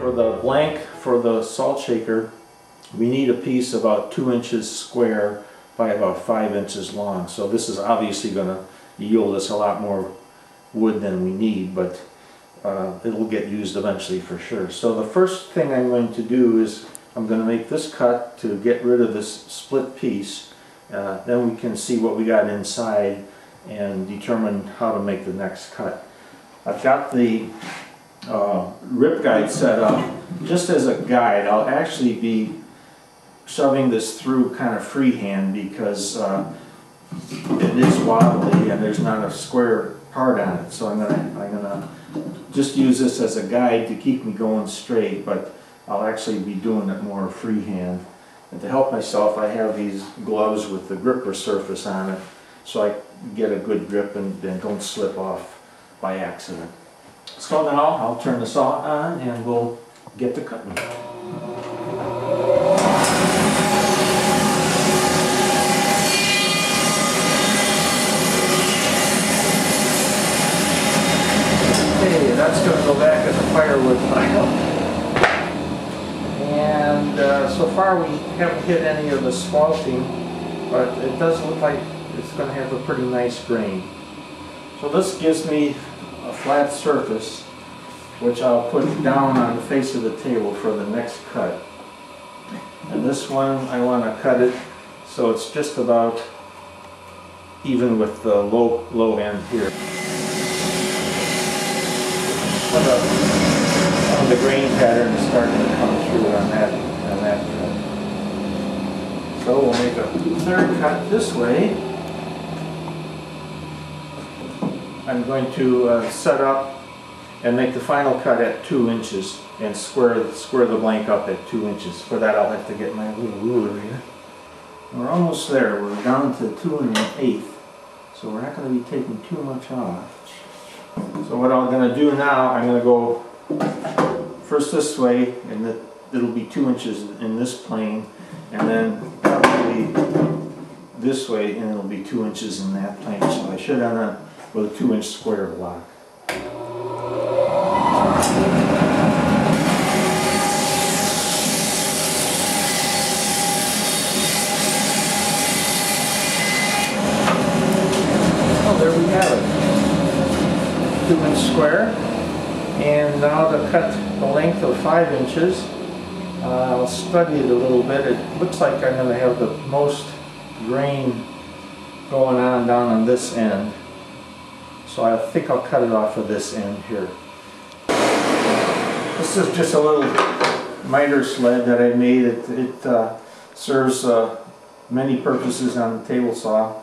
For the blank for the salt shaker, we need a piece about 2 inches square by about 5 inches long. So this is obviously going to yield us a lot more wood than we need, but it'll get used eventually for sure. So the first thing I'm going to do is I'm going to make this cut to get rid of this split piece. Then we can see what we got inside and determine how to make the next cut. I've got the rip guide set up just as a guide. I'll actually be shoving this through kind of freehand because it is wobbly and there's not a square part on it. So I'm gonna just use this as a guide to keep me going straight, but I'll actually be doing it more freehand. And to help myself, I have these gloves with the gripper surface on it, so I get a good grip and don't slip off by accident. So now I'll turn the saw on and we'll get to cutting. Okay, that's going to go back in the firewood pile. And so far we haven't hit any of the spalting, but it does look like it's going to have a pretty nice grain. So this gives me a flat surface, which I'll put down on the face of the table for the next cut. And this one, I want to cut it so it's just about even with the low end here. Some of the grain pattern is starting to come through on that cut. So we'll make a third cut this way. I'm going to set up and make the final cut at 2 inches and square the blank up at 2 inches. For that I'll have to get my little ruler here. We're almost there. We're down to 2 1/8, so we're not going to be taking too much off. So what I'm going to do now, I'm going to go first this way, and it'll be 2 inches in this plane, and then probably this way, and it'll be 2 inches in that plane. So I should end up with a 2-inch square block. Oh, there we have it. 2-inch square. And now to cut the length of 5 inches, I'll study it a little bit. It looks like I'm going to have the most grain going on down on this end. So I think I'll cut it off of this end here. This is just a little miter sled that I made. It serves many purposes on the table saw.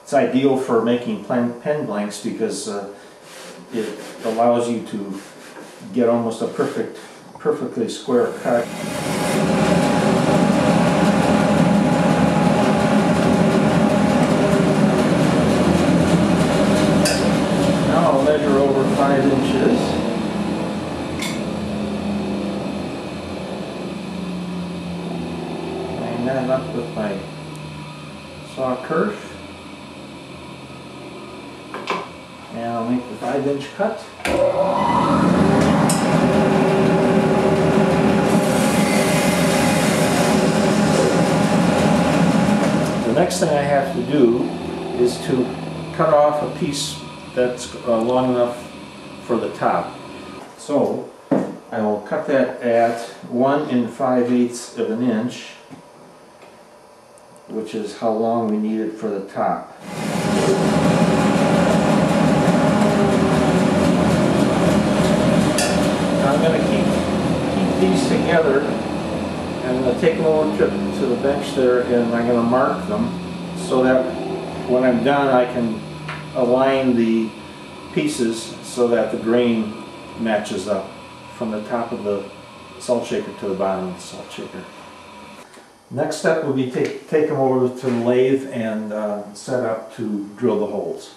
It's ideal for making pen blanks because it allows you to get almost a perfectly square cut. Now I'll measure over 5 inches. Line that up with my saw kerf. And I'll make the 5-inch cut. The next thing I have to do is to cut off a piece that's long enough for the top. So I will cut that at 1 5/8 of an inch, which is how long we need it for the top. I'm going to keep these together, and I'm going to take them over to the bench there, and I'm going to mark them so that when I'm done I can align the pieces so that the grain matches up from the top of the salt shaker to the bottom of the salt shaker. Next step will be take them over to the lathe and set up to drill the holes.